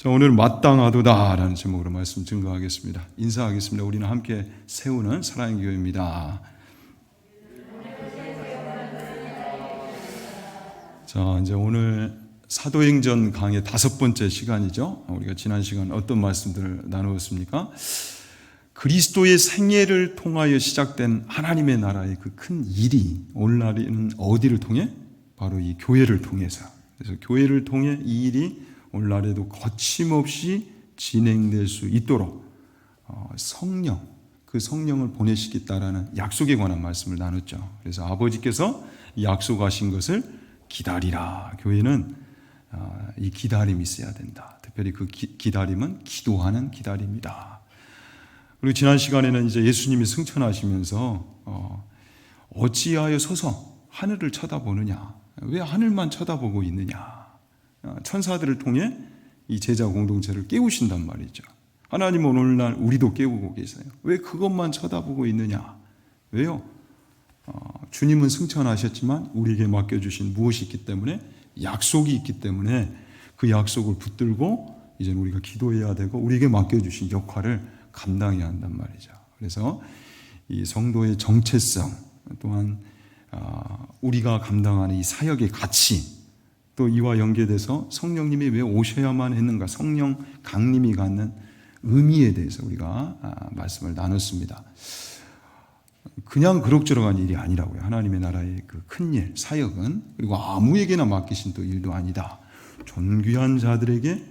자, 오늘 마땅하도다라는 제목으로 말씀 증거하겠습니다. 인사하겠습니다. 우리는 함께 세우는 사랑의 교회입니다. 자, 이제 오늘 사도행전 강의 5번째 시간이죠. 우리가 지난 시간 어떤 말씀들을 나누었습니까? 그리스도의 생애를 통하여 시작된 하나님의 나라의 그 큰 일이 오늘날에는 어디를 통해? 바로 이 교회를 통해서. 그래서 교회를 통해 이 일이 오늘날에도 거침없이 진행될 수 있도록 성령, 그 성령을 보내시겠다라는 약속에 관한 말씀을 나눴죠. 그래서 아버지께서 약속하신 것을 기다리라. 교회는 이 기다림이 있어야 된다. 특별히 그 기다림은 기도하는 기다림이다. 그리고 지난 시간에는 이제 예수님이 승천하시면서 어찌하여 서서 하늘을 쳐다보느냐? 왜 하늘만 쳐다보고 있느냐? 천사들을 통해 이 제자 공동체를 깨우신단 말이죠. 하나님은 오늘날 우리도 깨우고 계세요. 왜 그것만 쳐다보고 있느냐? 왜요? 주님은 승천하셨지만 우리에게 맡겨주신 무엇이 있기 때문에, 약속이 있기 때문에 그 약속을 붙들고 이제 우리가 기도해야 되고 우리에게 맡겨주신 역할을 감당해야 한단 말이죠. 그래서 이 성도의 정체성, 또한 우리가 감당하는 이 사역의 가치, 또 이와 연계돼서 성령님이 왜 오셔야만 했는가, 성령 강림이 갖는 의미에 대해서 우리가 말씀을 나눴습니다. 그냥 그럭저럭한 일이 아니라고요. 하나님의 나라의 그 큰 일, 사역은, 그리고 아무에게나 맡기신 또 일도 아니다. 존귀한 자들에게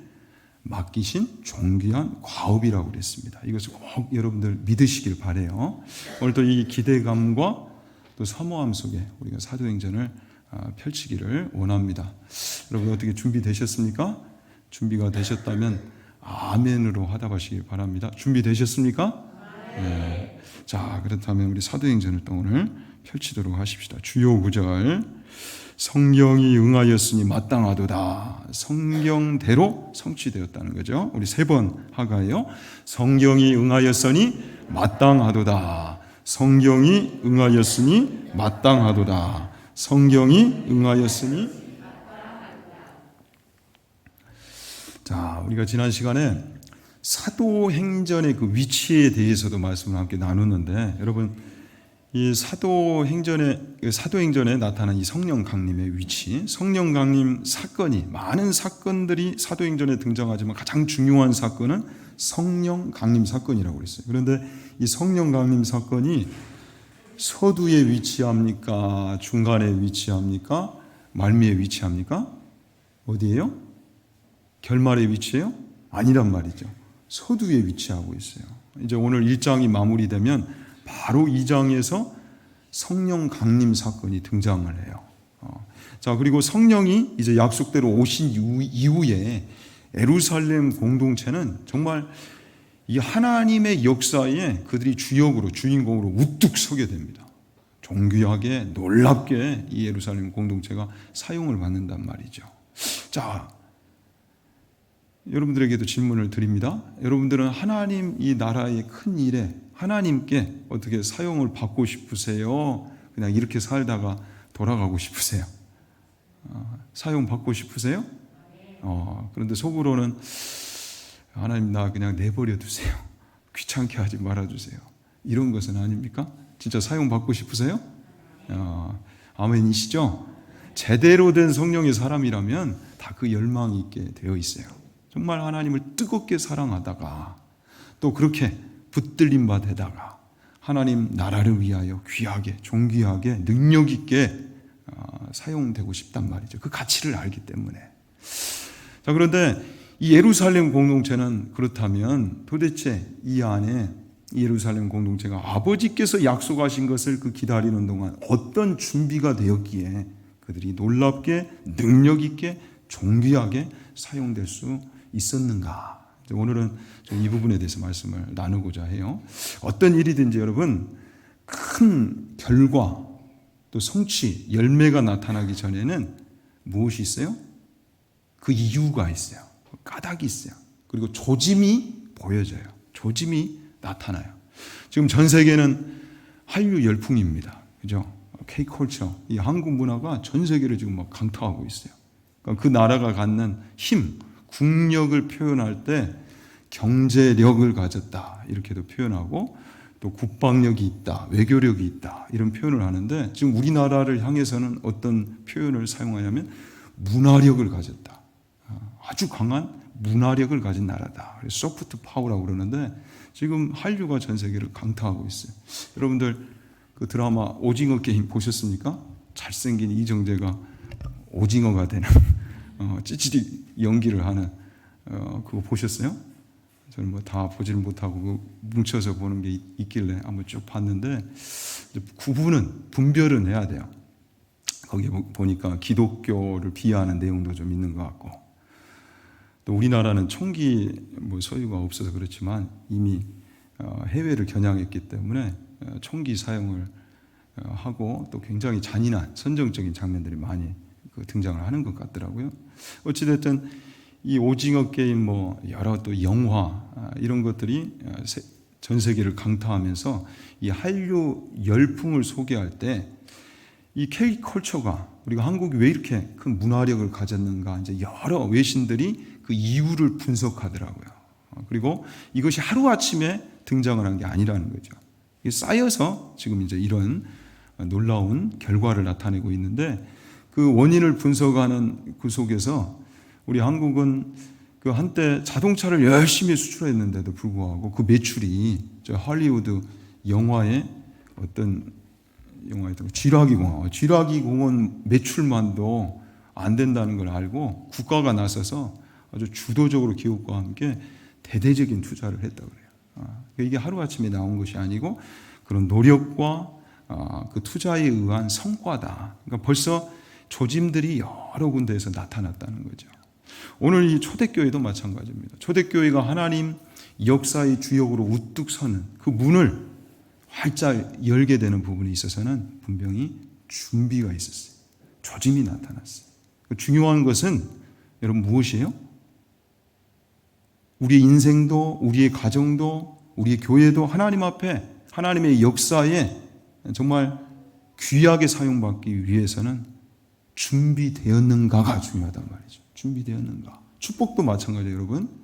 맡기신 존귀한 과업이라고 그랬습니다. 이것을 꼭 여러분들 믿으시길 바라요. 오늘 또 이 기대감과 또 사모함 속에 우리가 사도행전을 펼치기를 원합니다. 여러분 어떻게 준비되셨습니까? 준비가 되셨다면 아멘으로 화답하시기 바랍니다. 준비되셨습니까? 네. 자, 그렇다면 우리 사도행전을 또 오늘 펼치도록 하십시다. 주요 구절, 성령이 응하였으니 마땅하도다. 성경대로 성취되었다는 거죠. 우리 3번 하가요. 성경이 응하였으니 마땅하도다. 성경이 응하였으니 마땅하도다. 성경이 응하였으니. 자, 우리가 지난 시간에 사도행전의 그 위치에 대해서도 말씀을 함께 나눴는데, 여러분 이 사도행전에 나타난 이 성령 강림의 위치, 성령 강림 사건이, 많은 사건들이 사도행전에 등장하지만 가장 중요한 사건은 성령 강림 사건이라고 그랬어요. 그런데 이 성령 강림 사건이 서두에 위치합니까? 중간에 위치합니까? 말미에 위치합니까? 어디예요? 결말에 위치해요? 아니란 말이죠. 서두에 위치하고 있어요. 이제 오늘 1장이 마무리되면 바로 2장에서 성령 강림 사건이 등장을 해요. 자, 그리고 성령이 이제 약속대로 오신 이후에 예루살렘 공동체는 정말 이 하나님의 역사에 그들이 주역으로, 주인공으로 우뚝 서게 됩니다. 존귀하게, 놀랍게 이 예루살렘 공동체가 사용을 받는단 말이죠. 자, 여러분들에게도 질문을 드립니다. 여러분들은 하나님 이 나라의 큰 일에 하나님께 어떻게 사용을 받고 싶으세요? 그냥 이렇게 살다가 돌아가고 싶으세요? 사용 받고 싶으세요? 그런데 속으로는 하나님 나 그냥 내버려 두세요. 귀찮게 하지 말아주세요. 이런 것은 아닙니까? 진짜 사용 받고 싶으세요? 아멘이시죠? 제대로 된 성령의 사람이라면 다 그 열망이 있게 되어 있어요. 정말 하나님을 뜨겁게 사랑하다가 또 그렇게 붙들림 바 되다가 하나님 나라를 위하여 귀하게, 존귀하게, 능력 있게 사용되고 싶단 말이죠. 그 가치를 알기 때문에. 자, 그런데 이 예루살렘 공동체는 그렇다면 도대체 이 안에 이 예루살렘 공동체가 아버지께서 약속하신 것을 그 기다리는 동안 어떤 준비가 되었기에 그들이 놀랍게, 능력 있게, 존귀하게 사용될 수 있었는가? 오늘은 이 부분에 대해서 말씀을 나누고자 해요. 어떤 일이든지 여러분 큰 결과 또 성취, 열매가 나타나기 전에는 무엇이 있어요? 그 이유가 있어요. 까닭이 있어요. 그리고 조짐이 보여져요. 조짐이 나타나요. 지금 전 세계는 한류 열풍입니다. 그죠? K-컬처, 이 한국 문화가 전 세계를 지금 막 강타하고 있어요. 그러니까 그 나라가 갖는 힘, 국력을 표현할 때 경제력을 가졌다 이렇게도 표현하고, 또 국방력이 있다, 외교력이 있다 이런 표현을 하는데, 지금 우리나라를 향해서는 어떤 표현을 사용하냐면 문화력을 가졌다, 아주 강한 문화력을 가진 나라다. 소프트 파워라고 그러는데, 지금 한류가 전 세계를 강타하고 있어요. 여러분들 그 드라마 오징어 게임 보셨습니까? 잘생긴 이정재가 오징어가 되는 찌질이 연기를 하는 그거 보셨어요? 저는 뭐 다 보지를 못하고 뭉쳐서 보는 게 있길래 한번 쭉 봤는데, 분별은 해야 돼요. 거기에 보니까 기독교를 비하하는 내용도 좀 있는 것 같고, 또 우리나라는 총기 뭐 소유가 없어서 그렇지만 이미 해외를 겨냥했기 때문에 총기 사용을 하고, 또 굉장히 잔인한 선정적인 장면들이 많이 등장을 하는 것 같더라고요. 어찌됐든 이 오징어 게임, 뭐 여러 또 영화 이런 것들이 전 세계를 강타하면서 이 한류 열풍을 소개할 때 이 K컬처가, 우리가 한국이 왜 이렇게 큰 문화력을 가졌는가, 이제 여러 외신들이 그 이유를 분석하더라고요. 그리고 이것이 하루아침에 등장을 한 게 아니라는 거죠. 이게 쌓여서 지금 이제 이런 놀라운 결과를 나타내고 있는데, 그 원인을 분석하는 그 속에서 우리 한국은 그 한때 자동차를 열심히 수출했는데도 불구하고 그 매출이 저 할리우드 영화의 어떤 영화였던 쥐라기 공원 매출만도 안 된다는 걸 알고 국가가 나서서 아주 주도적으로 기업과 함께 대대적인 투자를 했다고 그래요. 이게 하루아침에 나온 것이 아니고 그런 노력과 그 투자에 의한 성과다. 그러니까 벌써 조짐들이 여러 군데에서 나타났다는 거죠. 오늘 이 초대교회도 마찬가지입니다. 초대교회가 하나님 역사의 주역으로 우뚝 서는 그 문을 활짝 열게 되는 부분에 있어서는 분명히 준비가 있었어요. 조짐이 나타났어요. 중요한 것은 여러분 무엇이에요? 우리의 인생도, 우리의 가정도, 우리의 교회도 하나님 앞에, 하나님의 역사에 정말 귀하게 사용받기 위해서는 준비되었는가가 중요하단 말이죠. 준비되었는가. 축복도 마찬가지예요, 여러분.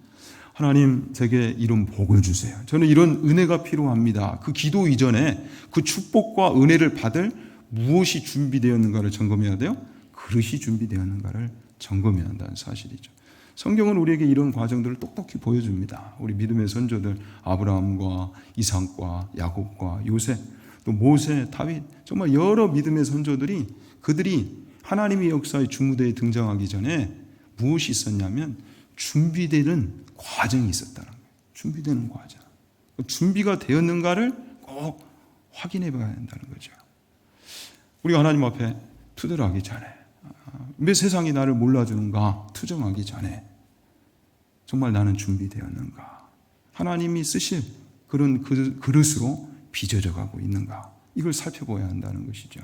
하나님 제게 이런 복을 주세요. 저는 이런 은혜가 필요합니다. 그 기도 이전에 그 축복과 은혜를 받을 무엇이 준비되었는가를 점검해야 돼요. 그릇이 준비되었는가를 점검해야 한다는 사실이죠. 성경은 우리에게 이런 과정들을 똑똑히 보여줍니다. 우리 믿음의 선조들 아브라함과 이삭과 야곱과 요셉, 또 모세, 다윗, 정말 여러 믿음의 선조들이 그들이 하나님의 역사의 주무대에 등장하기 전에 무엇이 있었냐면 준비되는 과정이 있었다는 거예요. 준비되는 과정. 준비가 되었는가를 꼭 확인해 봐야 한다는 거죠. 우리가 하나님 앞에 투덜 하기 전에, 왜 세상이 나를 몰라주는가 투정하기 전에 정말 나는 준비되었는가, 하나님이 쓰실 그런 그릇으로 빚어져 가고 있는가, 이걸 살펴봐야 한다는 것이죠.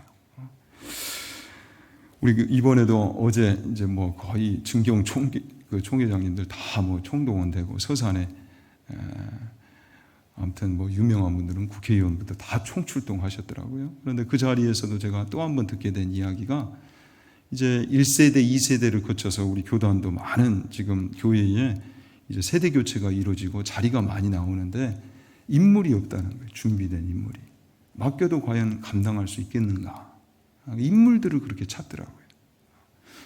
우리 이번에도 어제 이제 뭐 거의 증경 총회장님들 다 뭐 총동원되고 서산에 아무튼 뭐 유명한 분들은 국회의원부터 다 총출동하셨더라고요. 그런데 그 자리에서도 제가 또 한 번 듣게 된 이야기가, 이제 1세대, 2세대를 거쳐서 우리 교단도 많은 지금 교회에 이제 세대 교체가 이루어지고 자리가 많이 나오는데 인물이 없다는 거예요. 준비된 인물이. 맡겨도 과연 감당할 수 있겠는가. 인물들을 그렇게 찾더라고요.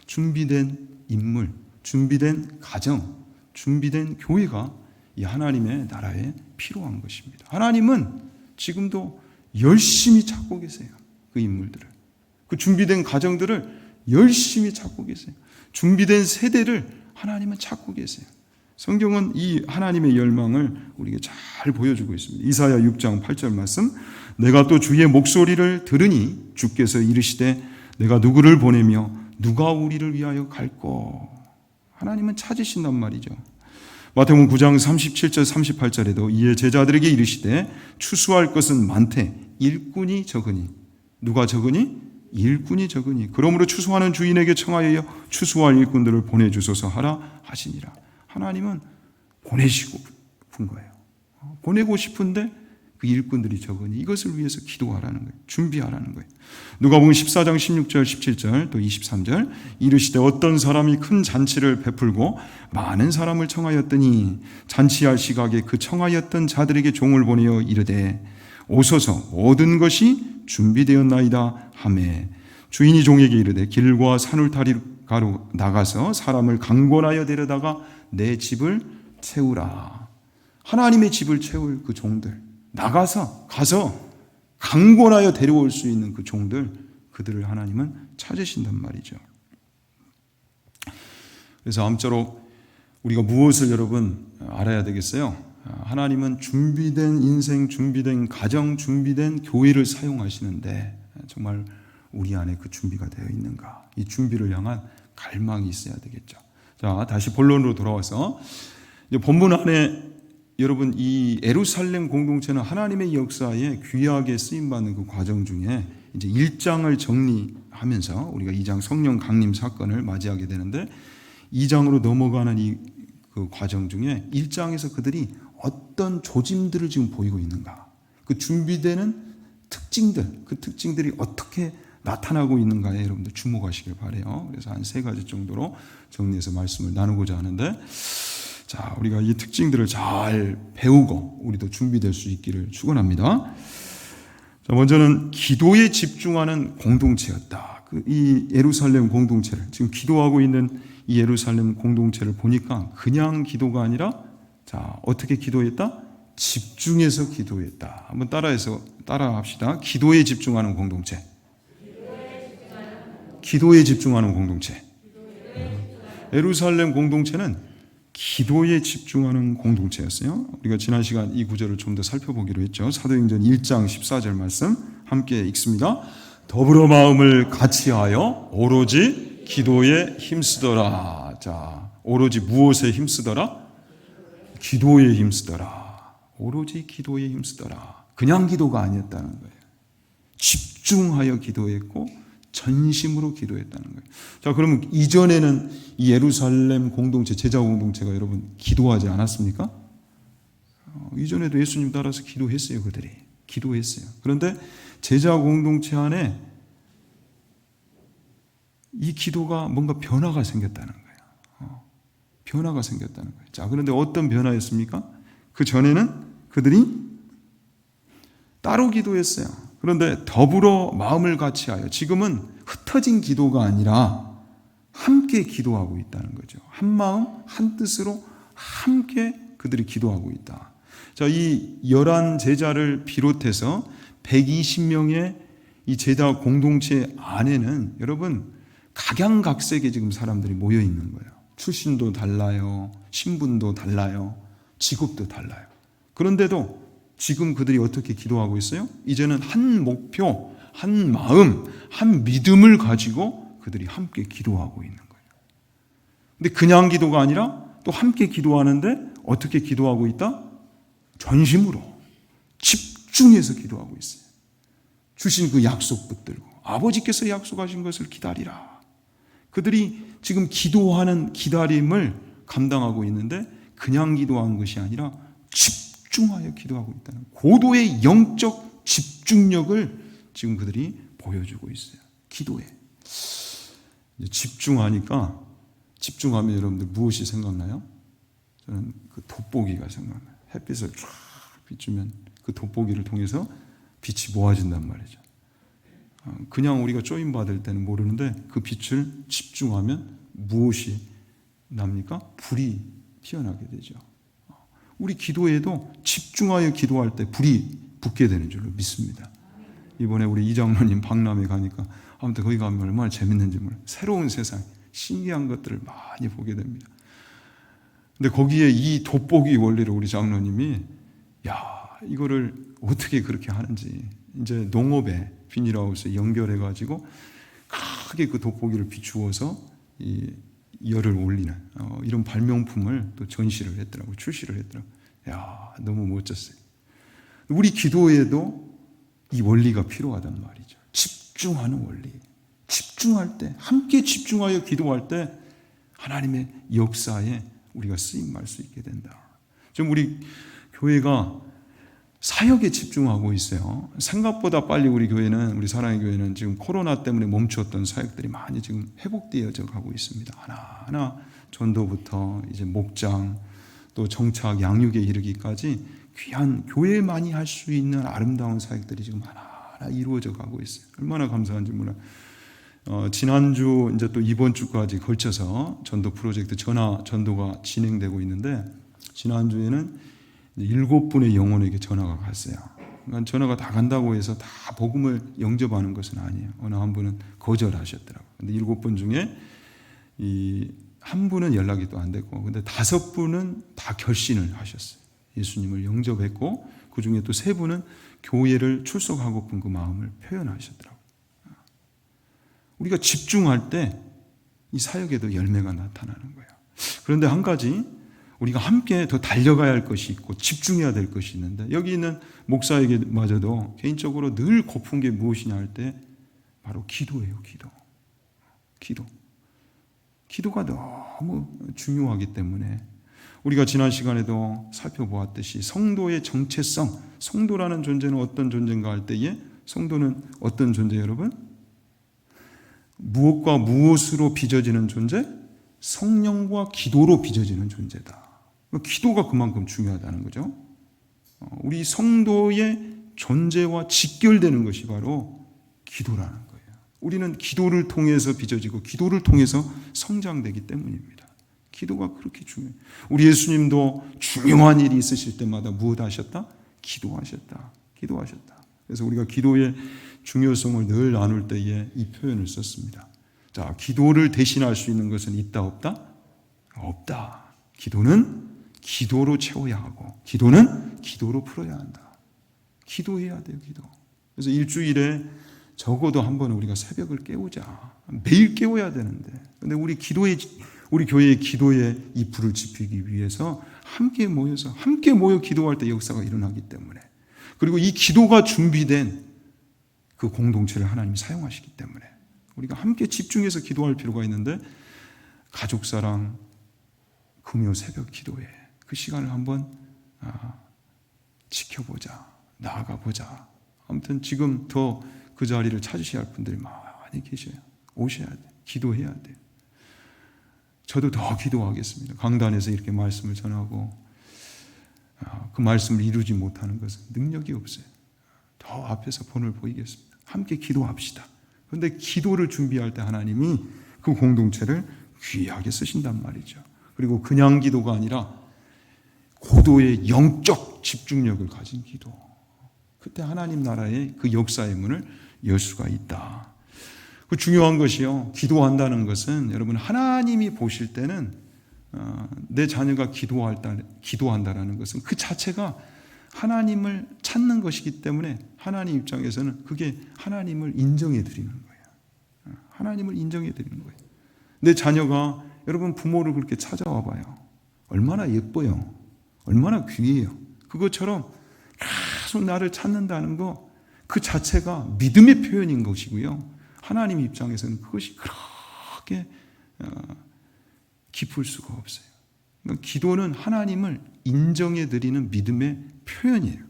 준비된 인물, 준비된 가정, 준비된 교회가 이 하나님의 나라에 필요한 것입니다. 하나님은 지금도 열심히 찾고 계세요. 그 인물들을. 그 준비된 가정들을 열심히 찾고 계세요. 준비된 세대를 하나님은 찾고 계세요. 성경은 이 하나님의 열망을 우리에게 잘 보여주고 있습니다. 이사야 6장 8절 말씀, 내가 또 주의 목소리를 들으니 주께서 이르시되 내가 누구를 보내며 누가 우리를 위하여 갈꼬. 하나님은 찾으신단 말이죠. 마태복음 9장 37절 38절에도 이에 제자들에게 이르시되 추수할 것은 많되 일꾼이 적으니. 누가 적으니? 일꾼이 적으니. 그러므로 추수하는 주인에게 청하여 추수할 일꾼들을 보내주소서 하라 하시니라. 하나님은 보내시고 싶은 거예요. 보내고 싶은데 그 일꾼들이 적으니 이것을 위해서 기도하라는 거예요. 준비하라는 거예요. 누가복음 14장 16절 17절 또 23절 이르시되 어떤 사람이 큰 잔치를 베풀고 많은 사람을 청하였더니 잔치할 시각에 그 청하였던 자들에게 종을 보내어 이르되 오소서 모든 것이 준비되었나이다 하매 주인이 종에게 이르되 길과 산울타리가로 나가서 사람을 강권하여 데려다가 내 집을 채우라. 하나님의 집을 채울 그 종들 가서 강권하여 데려올 수 있는 그 종들, 그들을 하나님은 찾으신단 말이죠. 그래서 아무쪼록 우리가 무엇을 여러분 알아야 되겠어요? 하나님은 준비된 인생, 준비된 가정, 준비된 교회를 사용하시는데 정말 우리 안에 그 준비가 되어 있는가? 이 준비를 향한 갈망이 있어야 되겠죠. 자, 다시 본론으로 돌아와서 본문 안에 여러분 이 예루살렘 공동체는 하나님의 역사에 귀하게 쓰임받는 그 과정 중에 이제 1장을 정리하면서 우리가 2장 성령 강림 사건을 맞이하게 되는데 2장으로 넘어가는 이 그 과정 중에 1장에서 그들이 어떤 조짐들을 지금 보이고 있는가, 그 준비되는 특징들, 그 특징들이 어떻게 나타나고 있는가에 여러분들 주목하시길 바라요. 그래서 한 3가지 정도로 정리해서 말씀을 나누고자 하는데, 자, 우리가 이 특징들을 잘 배우고 우리도 준비될 수 있기를 축원합니다. 자, 먼저는 기도에 집중하는 공동체였다. 이 예루살렘 공동체를 지금 기도하고 있는 이 예루살렘 공동체를 보니까 그냥 기도가 아니라, 자, 어떻게 기도했다? 집중해서 기도했다. 한번 따라합시다. 기도에 집중하는 공동체. 기도에 집중하는 공동체. 예루살렘 공동체는 기도에 집중하는 공동체였어요. 우리가 지난 시간 이 구절을 좀 더 살펴보기로 했죠. 사도행전 1장 14절 말씀 함께 읽습니다. 더불어 마음을 같이하여 오로지 기도에 힘쓰더라. 자, 오로지 무엇에 힘쓰더라? 기도에 힘쓰더라. 오로지 기도에 힘쓰더라. 그냥 기도가 아니었다는 거예요. 집중하여 기도했고 전심으로 기도했다는 거예요. 자, 그러면 이전에는 이 예루살렘 공동체, 제자 공동체가 여러분 기도하지 않았습니까? 이전에도 예수님 따라서 기도했어요. 그들이 기도했어요. 그런데 제자 공동체 안에 이 기도가 뭔가 변화가 생겼다는 거예요. 변화가 생겼다는 거예요. 자, 그런데 어떤 변화였습니까? 그 전에는 그들이 따로 기도했어요. 그런데 더불어 마음을 같이하여, 지금은 흩어진 기도가 아니라 함께 기도하고 있다는 거죠. 한 마음, 한 뜻으로 함께 그들이 기도하고 있다. 자, 이 11 제자를 비롯해서 120명의 이 제자 공동체 안에는 여러분 각양각색의 지금 사람들이 모여 있는 거예요. 출신도 달라요. 신분도 달라요. 직업도 달라요. 그런데도 지금 그들이 어떻게 기도하고 있어요? 이제는 한 목표, 한 마음, 한 믿음을 가지고 그들이 함께 기도하고 있는 거예요. 근데 그냥 기도가 아니라 또 함께 기도하는데 어떻게 기도하고 있다? 전심으로 집중해서 기도하고 있어요. 주신 그 약속 붙들고 아버지께서 약속하신 것을 기다리라. 그들이 지금 기도하는 기다림을 감당하고 있는데 그냥 기도한 것이 아니라 집중하여 기도하고 있다는 고도의 영적 집중력을 지금 그들이 보여주고 있어요. 기도에. 집중하면 여러분들 무엇이 생각나요? 저는 그 돋보기가 생각나요. 햇빛을 쫙 비추면 그 돋보기를 통해서 빛이 모아진단 말이죠. 그냥 우리가 쪼임 받을 때는 모르는데 그 빛을 집중하면 무엇이 납니까? 불이 피어나게 되죠. 우리 기도에도 집중하여 기도할 때 불이 붙게 되는 줄로 믿습니다. 이번에 우리 이장로님 박람회 가니까 아무튼 거기 가면 얼마나 재밌는지 몰라요. 새로운 세상, 신기한 것들을 많이 보게 됩니다. 근데 거기에 이 돋보기 원리를 우리 장로님이 이거를 어떻게 그렇게 하는지 이제 농업에 비닐하우스에 연결해가지고 크게 그 돋보기를 비추어서 이 열을 올리는 이런 발명품을 또 전시를 했더라고요. 출시를 했더라고요. 너무 멋졌어요. 우리 기도에도 이 원리가 필요하단 말이죠. 집중하는 원리. 집중할 때, 함께 집중하여 기도할 때 하나님의 역사에 우리가 쓰임할 수 있게 된다. 지금 우리 교회가 사역에 집중하고 있어요. 생각보다 빨리 우리 사랑의 교회는 지금 코로나 때문에 멈추었던 사역들이 많이 지금 회복되어져 가고 있습니다. 하나하나 전도부터 이제 목장, 또 정착, 양육에 이르기까지 귀한 교회만이 할 수 있는 아름다운 사역들이 지금 하나하나 이루어져 가고 있어요. 얼마나 감사한지 몰라요. 지난주 이제 또 이번 주까지 걸쳐서 전도 프로젝트 전도가 진행되고 있는데, 지난주에는 7분의 영혼에게 전화가 갔어요. 그러니까 전화가 다 간다고 해서 다 복음을 영접하는 것은 아니에요. 어느 한 분은 거절하셨더라고요. 근데 7분 중에 한 분은 연락이 또 안 됐고, 근데 5분은 다 결신을 하셨어요. 예수님을 영접했고, 그 중에 또 3분은 교회를 출석하고픈 그 마음을 표현하셨더라고요. 우리가 집중할 때 이 사역에도 열매가 나타나는 거예요. 그런데 한 가지, 우리가 함께 더 달려가야 할 것이 있고 집중해야 될 것이 있는데, 여기 있는 목사에게마저도 개인적으로 늘 고픈 게 무엇이냐 할 때 바로 기도예요. 기도가 너무 중요하기 때문에 우리가 지난 시간에도 살펴보았듯이 성도의 정체성, 성도라는 존재는 어떤 존재인가 할 때에 성도는 어떤 존재예요, 여러분? 무엇과 무엇으로 빚어지는 존재? 성령과 기도로 빚어지는 존재다. 기도가 그만큼 중요하다는 거죠. 우리 성도의 존재와 직결되는 것이 바로 기도라는 거예요. 우리는 기도를 통해서 빚어지고 기도를 통해서 성장되기 때문입니다. 기도가 그렇게 중요해요. 우리 예수님도 중요한 일이 있으실 때마다 무엇 하셨다? 기도하셨다. 그래서 우리가 기도의 중요성을 늘 나눌 때에 이 표현을 썼습니다. 자, 기도를 대신할 수 있는 것은 있다, 없다? 없다. 기도는 기도로 채워야 하고, 기도는 기도로 풀어야 한다. 기도해야 돼요, 기도. 그래서 일주일에 적어도 한 번은 우리가 새벽을 깨우자. 매일 깨워야 되는데. 근데 우리 교회의 기도에 이 불을 지피기 위해서 함께 모여 기도할 때 역사가 일어나기 때문에, 그리고 이 기도가 준비된 그 공동체를 하나님이 사용하시기 때문에 우리가 함께 집중해서 기도할 필요가 있는데, 가족사랑, 금요 새벽 기도에 그 시간을 한번 지켜보자, 나아가보자. 아무튼 지금 더 그 자리를 찾으셔야 할 분들이 많이 계셔요. 오셔야 돼요. 기도해야 돼요. 저도 더 기도하겠습니다. 강단에서 이렇게 말씀을 전하고 그 말씀을 이루지 못하는 것은 능력이 없어요. 더 앞에서 본을 보이겠습니다. 함께 기도합시다. 그런데 기도를 준비할 때 하나님이 그 공동체를 귀하게 쓰신단 말이죠. 그리고 그냥 기도가 아니라 고도의 영적 집중력을 가진 기도. 그때 하나님 나라의 그 역사의 문을 열 수가 있다. 그 중요한 것이요, 기도한다는 것은 여러분, 하나님이 보실 때는 내 자녀가 기도한다라는 것은 그 자체가 하나님을 찾는 것이기 때문에 하나님 입장에서는 그게 하나님을 인정해 드리는 거예요. 하나님을 인정해 드리는 거예요. 내 자녀가, 여러분 부모를 그렇게 찾아와 봐요. 얼마나 예뻐요. 얼마나 귀해요. 그것처럼 계속 나를 찾는다는 거, 그 자체가 믿음의 표현인 것이고요. 하나님 입장에서는 그것이 그렇게 깊을 수가 없어요. 그러니까 기도는 하나님을 인정해 드리는 믿음의 표현이에요.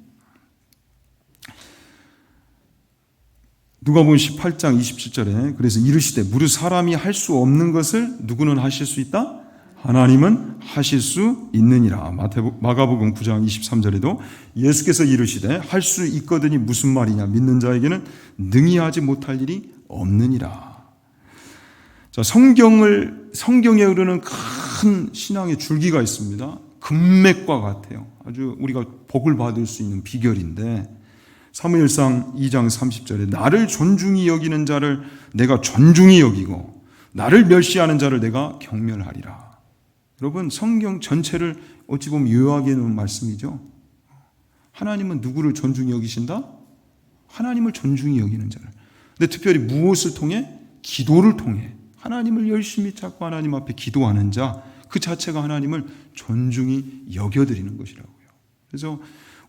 누가복음 18장 27절에 그래서 이르시되 무릇 사람이 할 수 없는 것을 누구는 하실 수 있다? 하나님은 하실 수 있느니라. 마가복음 9장 23절에도 예수께서 이르시되 할 수 있거든이 무슨 말이냐, 믿는 자에게는 능히 하지 못할 일이 없느니라. 자, 성경에 흐르는 큰 신앙의 줄기가 있습니다. 금맥과 같아요. 아주 우리가 복을 받을 수 있는 비결인데, 사무엘상 2장 30절에 나를 존중히 여기는 자를 내가 존중히 여기고 나를 멸시하는 자를 내가 경멸하리라. 여러분, 성경 전체를 어찌 보면 요약해 놓은 말씀이죠. 하나님은 누구를 존중히 여기신다? 하나님을 존중히 여기는 자를. 근데 특별히 무엇을 통해? 기도를 통해 하나님을 열심히 찾고 하나님 앞에 기도하는 자, 그 자체가 하나님을 존중히 여겨드리는 것이라고요. 그래서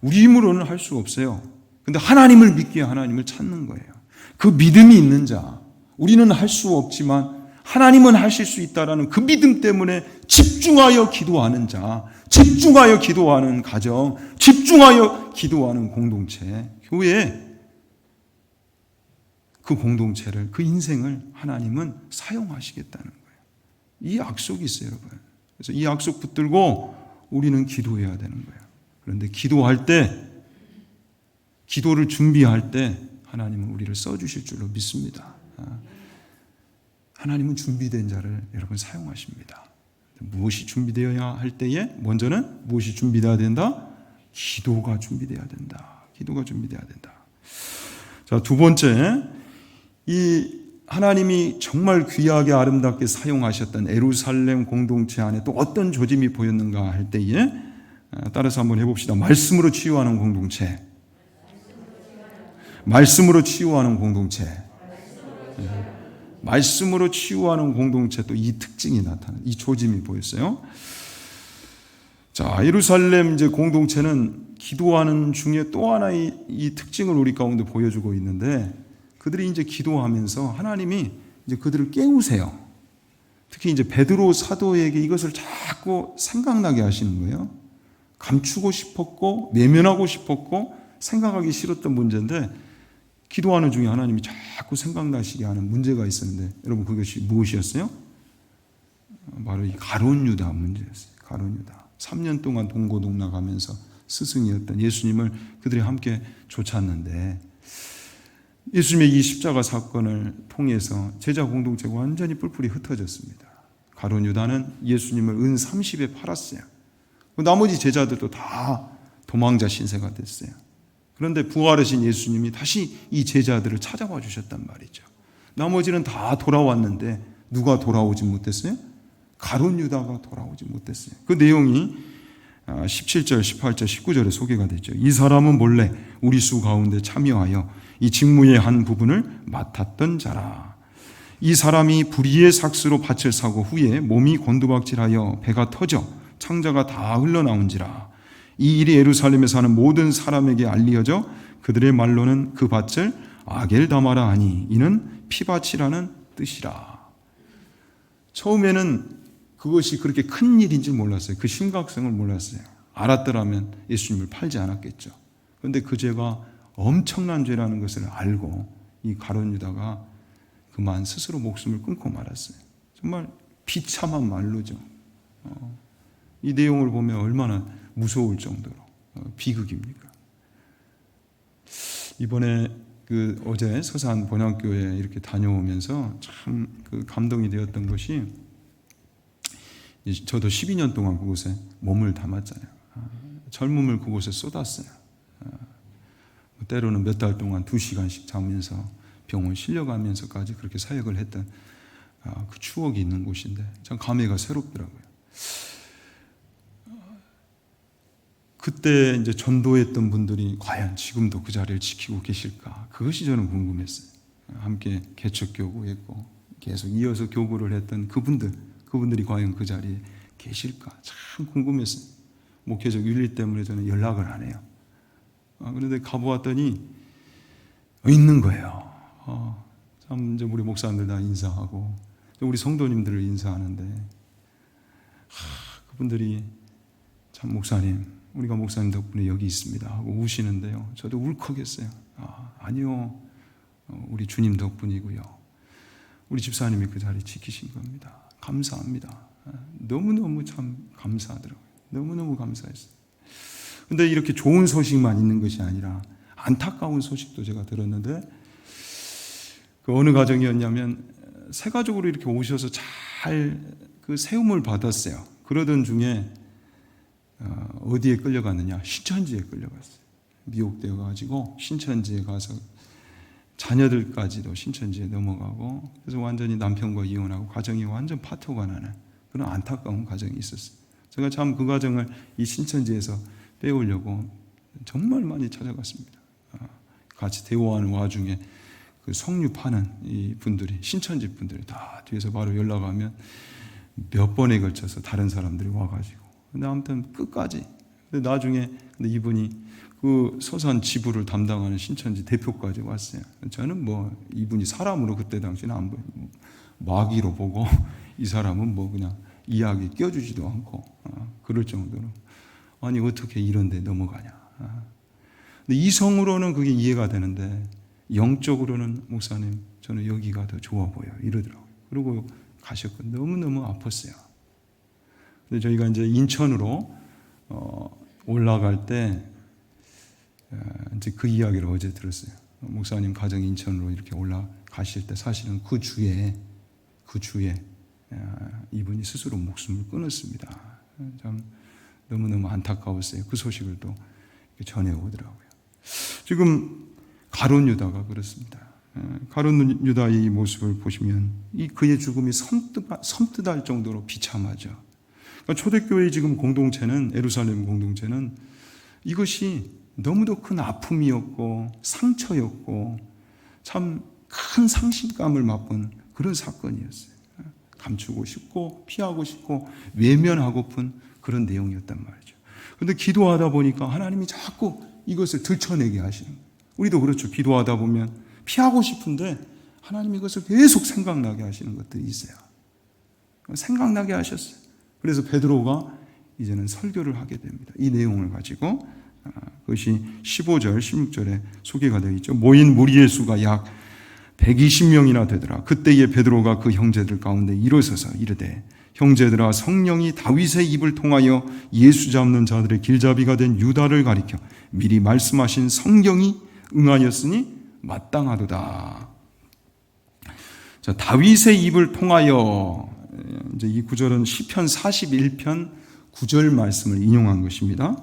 우리 힘으로는 할 수 없어요. 근데 하나님을 믿기에 하나님을 찾는 거예요. 그 믿음이 있는 자, 우리는 할 수 없지만 하나님은 하실 수 있다라는 그 믿음 때문에 집중하여 기도하는 자, 집중하여 기도하는 가정, 집중하여 집중하여 기도하는 공동체, 교회, 그 공동체를, 그 인생을 하나님은 사용하시겠다는 거예요. 이 약속이 있어요, 여러분. 그래서 이 약속 붙들고 우리는 기도해야 되는 거예요. 그런데 기도할 때, 기도를 준비할 때 하나님은 우리를 써주실 줄로 믿습니다. 하나님은 준비된 자를 여러분 사용하십니다. 무엇이 준비되어야 할 때에 먼저는 무엇이 준비되어야 된다? 기도가 준비되어야 된다. 기도가 준비되어야 된다. 자, 두 번째, 이 하나님이 정말 귀하게 아름답게 사용하셨던 예루살렘 공동체 안에 또 어떤 조짐이 보였는가 할 때에 따라서 한번 해봅시다. 말씀으로 치유하는 공동체. 말씀으로 치유하는 공동체. 말씀으로 치유하는 공동체, 또 이 특징이 나타나는, 이 조짐이 보였어요. 자, 예루살렘 이제 공동체는 기도하는 중에 또 하나의 이 특징을 우리 가운데 보여주고 있는데, 그들이 이제 기도하면서 하나님이 이제 그들을 깨우세요. 특히 이제 베드로 사도에게 이것을 자꾸 생각나게 하시는 거예요. 감추고 싶었고, 내면하고 싶었고, 생각하기 싫었던 문제인데, 기도하는 중에 하나님이 자꾸 생각나시게 하는 문제가 있었는데, 여러분 그것이 무엇이었어요? 바로 이 가룟 유다 문제였어요. 가룟 유다. 3년 동안 동고동락하면서 스승이었던 예수님을 그들이 함께 쫓았는데, 예수님의 이 십자가 사건을 통해서 제자 공동체가 완전히 뿔뿔이 흩어졌습니다. 가룟 유다는 예수님을 은 30에 팔았어요. 나머지 제자들도 다 도망자 신세가 됐어요. 그런데 부활하신 예수님이 다시 이 제자들을 찾아와 주셨단 말이죠. 나머지는 다 돌아왔는데 누가 돌아오지 못했어요? 가룟 유다가 돌아오지 못했어요. 그 내용이 17절, 18절, 19절에 소개가 됐죠. 이 사람은 몰래 우리 수 가운데 참여하여 이 직무의 한 부분을 맡았던 자라. 이 사람이 불의의 삭스로 밭을 사고 후에 몸이 곤두박질하여 배가 터져 창자가 다 흘러나온지라. 이 일이 예루살렘에 사는 모든 사람에게 알리어져 그들의 말로는 그 밭을 아겔다마라 하니 이는 피밭이라는 뜻이라. 처음에는 그것이 그렇게 큰 일인지 몰랐어요. 그 심각성을 몰랐어요. 알았더라면 예수님을 팔지 않았겠죠. 그런데 그 죄가 엄청난 죄라는 것을 알고 이 가룟 유다가 그만 스스로 목숨을 끊고 말았어요. 정말 비참한 말로죠. 이 내용을 보면 얼마나 무서울 정도로 비극입니까? 이번에 어제 서산 본향교회에 이렇게 다녀오면서 참 감동이 되었던 것이, 저도 12년 동안 그곳에 몸을 담았잖아요. 젊음을 그곳에 쏟았어요. 때로는 몇 달 동안 2시간씩 자면서 병원 실려가면서까지 그렇게 사역을 했던 그 추억이 있는 곳인데 참 감회가 새롭더라고요. 그때 이제 전도했던 분들이 과연 지금도 그 자리를 지키고 계실까? 그것이 저는 궁금했어요. 함께 개척교구했고 계속 이어서 교구를 했던 그분들이 과연 그 자리에 계실까? 참 궁금했어요. 목회적 윤리 때문에 저는 연락을 안 해요. 그런데 가보았더니 있는 거예요. 참 이제 우리 목사님들 다 인사하고 우리 성도님들을 인사하는데 그분들이 참 목사님, 우리가 목사님 덕분에 여기 있습니다 하고 우시는데요. 저도 울컥했어요. 아니요, 우리 주님 덕분이고요. 우리 집사님이 그 자리 지키신 겁니다. 감사합니다. 너무너무 참 감사하더라고요. 너무너무 감사했어요. 근데 이렇게 좋은 소식만 있는 것이 아니라 안타까운 소식도 제가 들었는데, 그 어느 가정이었냐면 새 가족으로 이렇게 오셔서 잘 그 세움을 받았어요. 그러던 중에 어디에 끌려갔느냐? 신천지에 끌려갔어요. 미혹되어 가지고 신천지에 가서 자녀들까지도 신천지에 넘어가고, 그래서 완전히 남편과 이혼하고 가정이 완전 파토가 나는 그런 안타까운 가정이 있었어요. 제가 참 그 가정을 이 신천지에서 빼오려고 정말 많이 찾아갔습니다. 같이 대화하는 와중에 그 석류 파는 이 분들이, 신천지 분들이 다 뒤에서 바로 연락하면 몇 번에 걸쳐서 다른 사람들이 와가지고, 근데 아무튼 끝까지. 근데 나중에 이분이 그 서산 지부를 담당하는 신천지 대표까지 왔어요. 저는 뭐 이분이 사람으로 그때 당시는 안 보여, 마귀로 보고 이 사람은 뭐 그냥 이야기 껴주지도 않고 그럴 정도로, 아니 어떻게 이런 데 넘어가냐. 근데 이성으로는 그게 이해가 되는데 영적으로는 목사님 저는 여기가 더 좋아 보여 이러더라고요. 그리고 가셨고 너무너무 아팠어요. 근데 저희가 이제 인천으로 올라갈 때 이제 그 이야기를 어제 들었어요. 목사님 가정 인천으로 이렇게 올라가실 때 사실은 그 주에 이분이 스스로 목숨을 끊었습니다. 참 너무너무 안타까웠어요. 그 소식을 또 전해오더라고요. 지금 가룟 유다가 그렇습니다. 가룟 유다의 이 모습을 보시면 그의 죽음이 섬뜩할 정도로 비참하죠. 그러니까 초대교회의 지금 공동체는, 예루살렘 공동체는 이것이 너무도 큰 아픔이었고 상처였고 참 큰 상실감을 맛본 그런 사건이었어요. 감추고 싶고 피하고 싶고 외면하고픈 그런 내용이었단 말이죠. 그런데 기도하다 보니까 하나님이 자꾸 이것을 들춰내게 하시는 거예요. 우리도 그렇죠. 기도하다 보면 피하고 싶은데 하나님이 이것을 계속 생각나게 하시는 것들이 있어요. 생각나게 하셨어요. 그래서 베드로가 이제는 설교를 하게 됩니다. 이 내용을 가지고 그것이 15절, 16절에 소개가 되어 있죠. 모인 무리의 수가 약 120명이나 되더라. 그때에 베드로가 그 형제들 가운데 일어서서 이르되 형제들아 성령이 다윗의 입을 통하여 예수 잡는 자들의 길잡이가 된 유다를 가리켜 미리 말씀하신 성경이 응하였으니 마땅하도다. 자, 다윗의 입을 통하여 이제 이 구절은 시편 41편 9절 말씀을 인용한 것입니다.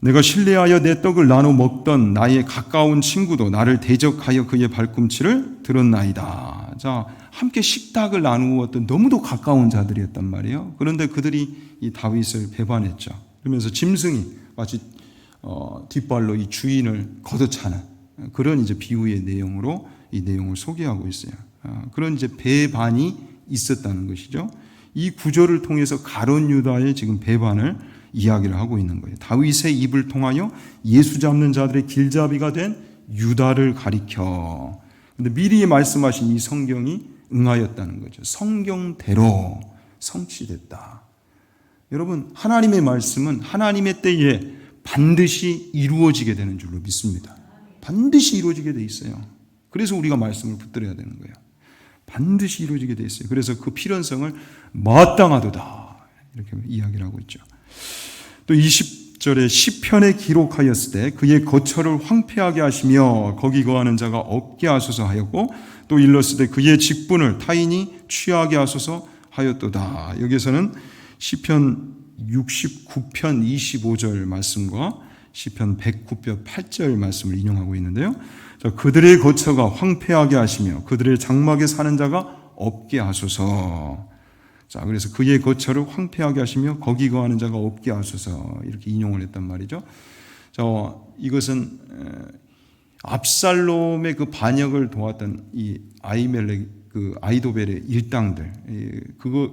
내가 신뢰하여 내 떡을 나눠 먹던 나의 가까운 친구도 나를 대적하여 그의 발꿈치를 들었나이다. 자, 함께 식탁을 나누었던 너무도 가까운 자들이었단 말이에요. 그런데 그들이 이 다윗을 배반했죠. 그러면서 짐승이 마치 뒷발로 이 주인을 걷어차는 그런 이제 비유의 내용으로 이 내용을 소개하고 있어요. 그런 이제 배반이 있었다는 것이죠. 이 구절을 통해서 가룟 유다의 지금 배반을 이야기를 하고 있는 거예요. 다윗의 입을 통하여 예수 잡는 자들의 길잡이가 된 유다를 가리켜. 근데 미리 말씀하신 이 성경이 응하였다는 거죠. 성경대로 성취됐다. 여러분, 하나님의 말씀은 하나님의 때에 반드시 이루어지게 되는 줄로 믿습니다. 반드시 이루어지게 돼 있어요. 그래서 우리가 말씀을 붙들어야 되는 거예요. 반드시 이루어지게 돼 있어요. 그래서 그 필연성을 마땅하도다 이렇게 이야기를 하고 있죠. 또 20절에 시편에 기록하였을 때 그의 거처를 황폐하게 하시며 거기 거하는 자가 없게 하소서 하였고 또 일렀을 때 그의 직분을 타인이 취하게 하소서 하였도다. 여기서는 시편 69편 25절 말씀과 시편 109편 8절 말씀을 인용하고 있는데요. 자, 그들의 거처가 황폐하게 하시며 그들의 장막에 사는 자가 없게 하소서. 자, 그래서 그의 거처를 황폐하게 하시며 거기 거하는 자가 없게 하소서 이렇게 인용을 했단 말이죠. 자, 이것은 압살롬의 그 반역을 도왔던 이 아히멜렉 그 아히도벨의 일당들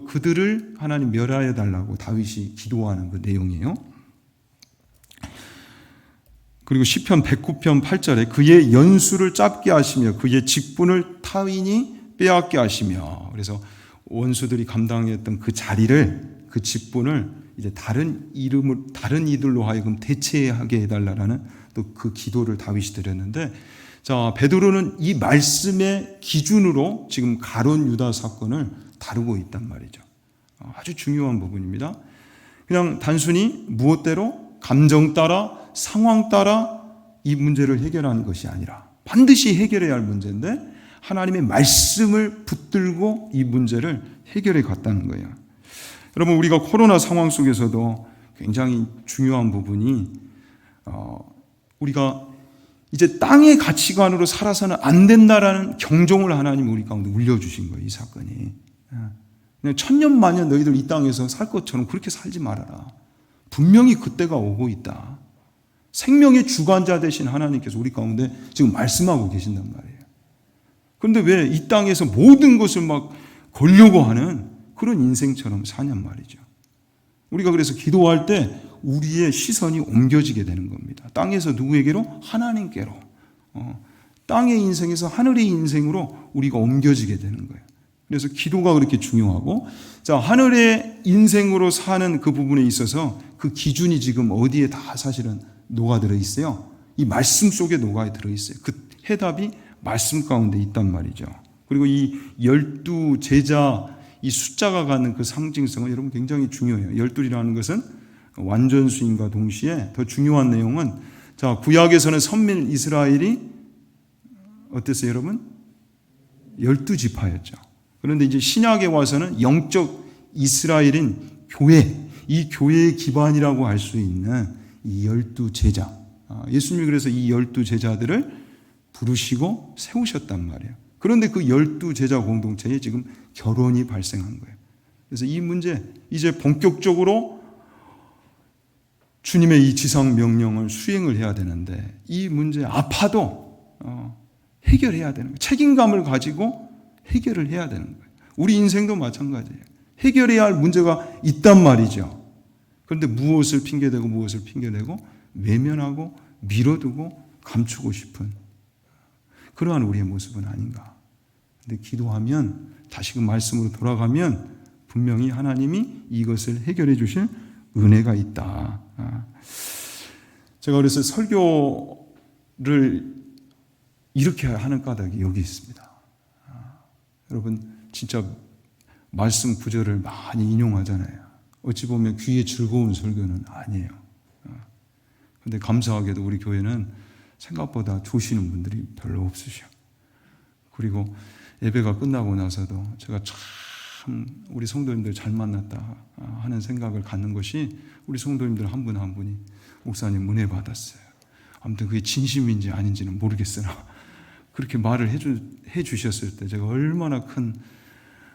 그들을 하나님 멸하여 달라고 다윗이 기도하는 그 내용이에요. 그리고 시편 109편 8절에 그의 연수를 짧게 하시며 그의 직분을 타인이 빼앗게 하시며 그래서 원수들이 감당했던 그 자리를 그 직분을 이제 다른 이들로 하여금 대체하게 해달라는 또 그 기도를 다윗이 드렸는데 자 베드로는 이 말씀의 기준으로 지금 가룟 유다 사건을 다루고 있단 말이죠. 아주 중요한 부분입니다. 그냥 단순히 무엇대로 감정 따라 상황 따라 이 문제를 해결하는 것이 아니라 반드시 해결해야 할 문제인데 하나님의 말씀을 붙들고 이 문제를 해결해 갔다는 거예요. 여러분 우리가 코로나 상황 속에서도 굉장히 중요한 부분이 우리가 이제 땅의 가치관으로 살아서는 안 된다라는 경종을 하나님 우리 가운데 울려주신 거예요. 이 사건이. 그냥 천년만년 너희들 이 땅에서 살 것처럼 그렇게 살지 말아라. 분명히 그때가 오고 있다. 생명의 주관자 되신 하나님께서 우리 가운데 지금 말씀하고 계신단 말이에요. 그런데 왜 이 땅에서 모든 것을 막 걸려고 하는 그런 인생처럼 사냔 말이죠. 우리가 그래서 기도할 때 우리의 시선이 옮겨지게 되는 겁니다. 땅에서 누구에게로? 하나님께로. 땅의 인생에서 하늘의 인생으로 우리가 옮겨지게 되는 거예요. 그래서 기도가 그렇게 중요하고 자 하늘의 인생으로 사는 그 부분에 있어서 그 기준이 지금 어디에 다 사실은 녹아들어 있어요. 이 말씀 속에 녹아들어 있어요. 그 해답이 말씀 가운데 있단 말이죠. 그리고 이 12제자 이 숫자가 갖는 그 상징성은 여러분 굉장히 중요해요. 12이라는 것은 완전수인과 동시에 더 중요한 내용은, 자, 구약에서는 선민 이스라엘이 어땠어요, 여러분? 12지파였죠. 그런데 이제 신약에 와서는 영적 이스라엘인 교회, 이 교회의 기반이라고 할 수 있는 이 12제자. 예수님이 그래서 이 12제자들을 부르시고 세우셨단 말이에요. 그런데 그 12제자 공동체에 지금 결혼이 발생한 거예요. 그래서 이 문제, 이제 본격적으로 주님의 이 지상 명령을 수행을 해야 되는데, 이 문제 아파도 해결해야 되는 거예요. 책임감을 가지고 해결을 해야 되는 거예요. 우리 인생도 마찬가지예요. 해결해야 할 문제가 있단 말이죠. 그런데 무엇을 핑계대고 무엇을 핑계대고 외면하고 밀어두고 감추고 싶은 그러한 우리의 모습은 아닌가. 그런데 기도하면, 다시금 말씀으로 돌아가면 분명히 하나님이 이것을 해결해 주실 은혜가 있다. 제가 그래서 설교를 이렇게 하는 까닭이 여기 있습니다. 여러분 진짜 말씀 구절을 많이 인용하잖아요. 어찌 보면 귀에 즐거운 설교는 아니에요. 그런데 감사하게도 우리 교회는 생각보다 조시는 분들이 별로 없으셔. 그리고 예배가 끝나고 나서도 제가 참 우리 성도님들 잘 만났다 하는 생각을 갖는 것이, 우리 성도님들 한 분 한 분이 목사님 은혜 받았어요. 아무튼 그게 진심인지 아닌지는 모르겠으나 그렇게 말을 해 주셨을 때 제가 얼마나 큰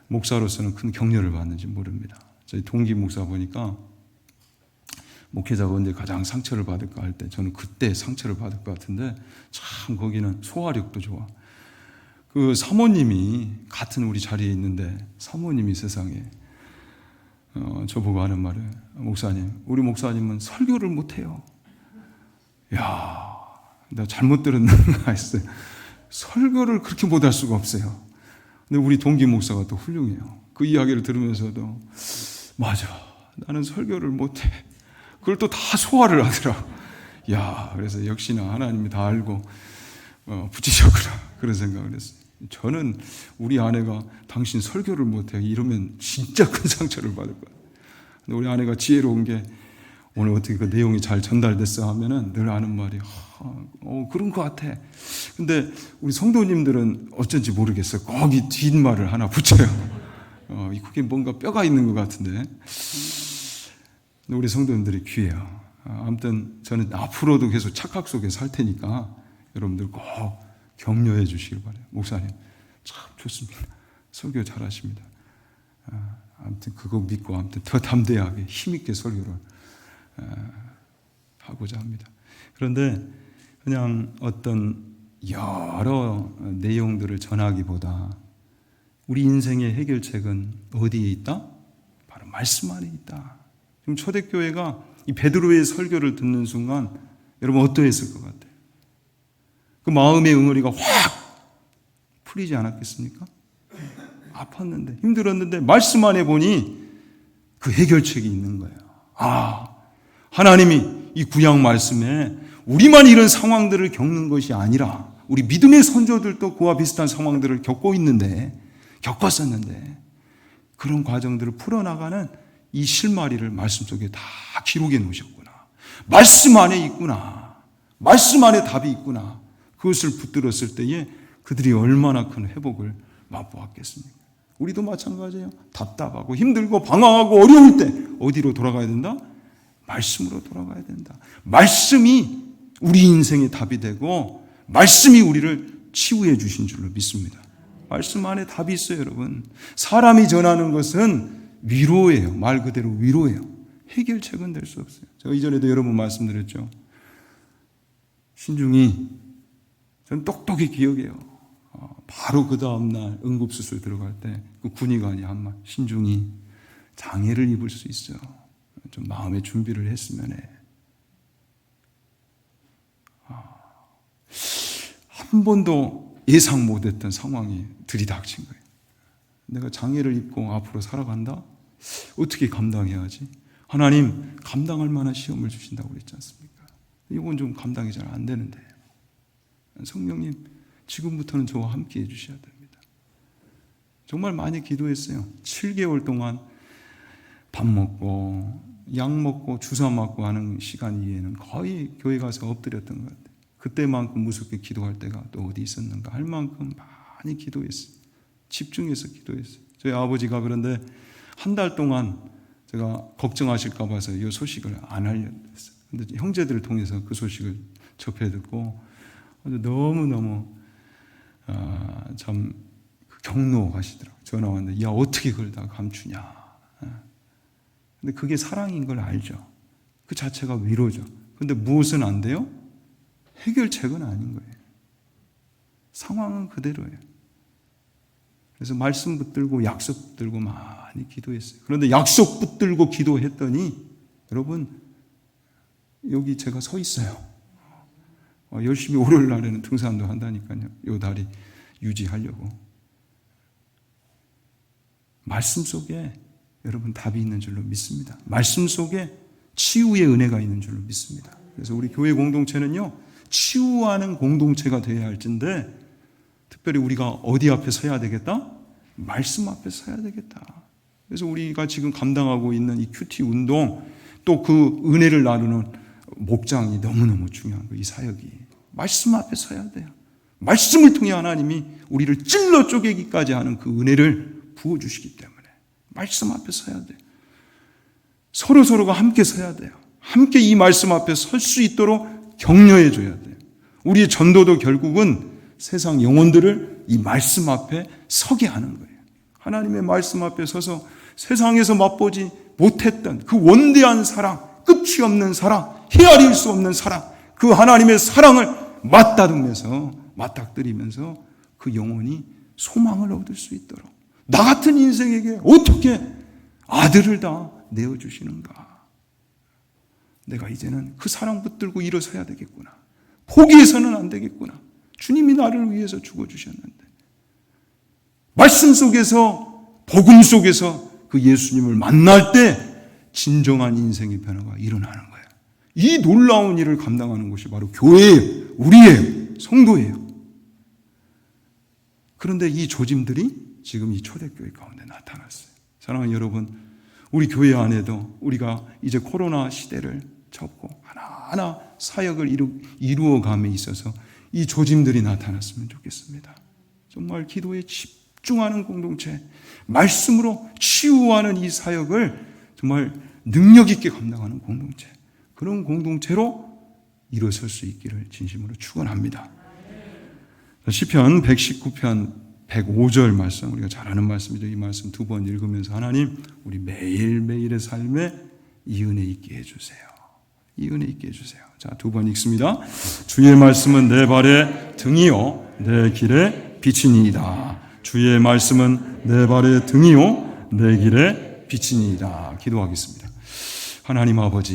목사로서는 큰 격려를 받는지 모릅니다. 저희 동기 목사 보니까 목회자가 언제 가장 상처를 받을까 할 때 저는 그때 상처를 받을 것 같은데, 참 거기는 소화력도 좋아. 그 사모님이 같은 우리 자리에 있는데 사모님이 세상에 저보고 하는 말을, 목사님, 우리 목사님은 설교를 못해요. 야, 나 잘못 들었는가 했어요. 설교를 그렇게 못할 수가 없어요. 근데 우리 동기 목사가 또 훌륭해요. 그 이야기를 들으면서도 맞아, 나는 설교를 못해. 그걸 또 다 소화를 하더라. 야, 그래서 역시나 하나님이 다 알고 붙이셨구나, 그런 생각을 했어요. 저는 우리 아내가 당신 설교를 못해 이러면 진짜 큰 상처를 받을 거예요. 근데 우리 아내가 지혜로운 게, 오늘 어떻게 그 내용이 잘 전달됐어 하면은 늘 하는 말이 그런 것 같아. 근데 우리 성도님들은 어쩐지 모르겠어요. 거기 뒷말을 하나 붙여요. 그게 뭔가 뼈가 있는 것 같은데. 우리 성도님들이 귀해요. 아무튼 저는 앞으로도 계속 착각 속에 살 테니까 여러분들 꼭 격려해 주시길 바라요. 목사님 참 좋습니다. 설교 잘하십니다. 아무튼 그거 믿고 아무튼 더 담대하게 힘있게 설교를 하고자 합니다. 그런데 그냥 어떤 여러 내용들을 전하기보다 우리 인생의 해결책은 어디에 있다? 바로 말씀 안에 있다. 지금 초대교회가 이 베드로의 설교를 듣는 순간 여러분 어떠했을 것 같아요? 그 마음의 응어리가 확 풀리지 않았겠습니까? 아팠는데, 힘들었는데 말씀 안에 보니 그 해결책이 있는 거예요. 하나님이 이 구약 말씀에 우리만 이런 상황들을 겪는 것이 아니라 우리 믿음의 선조들도 그와 비슷한 상황들을 겪었었는데 그런 과정들을 풀어나가는 이 실마리를 말씀 속에 다 기록해 놓으셨구나. 말씀 안에 있구나. 말씀 안에 답이 있구나. 그것을 붙들었을 때에 그들이 얼마나 큰 회복을 맛보았겠습니까? 우리도 마찬가지예요. 답답하고 힘들고 방황하고 어려울 때 어디로 돌아가야 된다? 말씀으로 돌아가야 된다. 말씀이 우리 인생의 답이 되고 말씀이 우리를 치유해 주신 줄로 믿습니다. 말씀 안에 답이 있어요, 여러분. 사람이 전하는 것은 위로예요. 말 그대로 위로예요. 해결책은 될 수 없어요. 제가 이전에도 여러 번 말씀드렸죠. 신중히, 저는 똑똑히 기억해요. 바로 그 다음날 응급수술 들어갈 때 그 군의관이 한 말, 신중히 장애를 입을 수 있어. 좀 마음의 준비를 했으면 해. 한 번도 예상 못했던 상황이 들이닥친 거예요. 내가 장애를 입고 앞으로 살아간다? 어떻게 감당해야지? 하나님 감당할 만한 시험을 주신다고 그랬지 않습니까? 이건 좀 감당이 잘 안 되는데 성령님 지금부터는 저와 함께 해주셔야 됩니다. 정말 많이 기도했어요. 7개월 동안 밥 먹고 약 먹고 주사 맞고 하는 시간 이외에는 거의 교회 가서 엎드렸던 것 같아요. 그때만큼 무섭게 기도할 때가 또 어디 있었는가 할 만큼 많이 기도했어요. 집중해서 기도했어요. 저희 아버지가 그런데 한 달 동안 제가 걱정하실까 봐서 이 소식을 안 알려드렸어요. 근데 형제들을 통해서 그 소식을 접해 듣고 너무너무 참 경노하시더라고요. 전화 왔는데 야 어떻게 그걸 다 감추냐. 근데 그게 사랑인 걸 알죠. 그 자체가 위로죠. 근데 무엇은 안 돼요? 해결책은 아닌 거예요. 상황은 그대로예요. 그래서 말씀 붙들고 약속 붙들고 많이 기도했어요. 그런데 약속 붙들고 기도했더니 여러분 여기 제가 서 있어요. 열심히 월요일 날에는 등산도 한다니까요. 이 다리 유지하려고. 말씀 속에 여러분 답이 있는 줄로 믿습니다. 말씀 속에 치유의 은혜가 있는 줄로 믿습니다. 그래서 우리 교회 공동체는요, 치유하는 공동체가 되어야 할진데 특별히 우리가 어디 앞에 서야 되겠다? 말씀 앞에 서야 되겠다. 그래서 우리가 지금 감당하고 있는 이 큐티 운동 또 그 은혜를 나누는 목장이 너무너무 중요한 거예요. 이 사역이. 말씀 앞에 서야 돼요. 말씀을 통해 하나님이 우리를 찔러 쪼개기까지 하는 그 은혜를 부어주시기 때문에 말씀 앞에 서야 돼요. 서로가 함께 서야 돼요. 함께 이 말씀 앞에 설 수 있도록 격려해 줘야 돼요. 우리의 전도도 결국은 세상 영혼들을 이 말씀 앞에 서게 하는 거예요. 하나님의 말씀 앞에 서서 세상에서 맛보지 못했던 그 원대한 사랑, 끝이 없는 사랑, 헤아릴 수 없는 사랑, 그 하나님의 사랑을 맞닥뜨리면서 그 영혼이 소망을 얻을 수 있도록 나 같은 인생에게 어떻게 아들을 다 내어주시는가. 내가 이제는 그 사랑 붙들고 일어서야 되겠구나. 포기해서는 안 되겠구나. 주님이 나를 위해서 죽어주셨는데 말씀 속에서 복음 속에서 그 예수님을 만날 때 진정한 인생의 변화가 일어나는 거예요. 이 놀라운 일을 감당하는 것이 바로 교회예요. 우리예요. 성도예요. 그런데 이 조짐들이 지금 이 초대교회 가운데 나타났어요. 사랑하는 여러분, 우리 교회 안에도 우리가 이제 코로나 시대를 접고 하나하나 사역을 이루어감에 있어서 이 조짐들이 나타났으면 좋겠습니다. 정말 기도에 집중하는 공동체, 말씀으로 치유하는 이 사역을 정말 능력 있게 감당하는 공동체, 그런 공동체로 일어설 수 있기를 진심으로 축원합니다. 시편 119편 105절 말씀, 우리가 잘 아는 말씀이죠. 이 말씀 두 번 읽으면서 하나님 우리 매일매일의 삶에 이 은혜 있게 해주세요. 이 은혜 있게 해주세요. 자, 두 번 읽습니다. 주의 말씀은 내 발의 등이요 내 길의 빛이니이다. 주의 말씀은 내 발의 등이요 내 길의 빛이니이다. 기도하겠습니다. 하나님 아버지,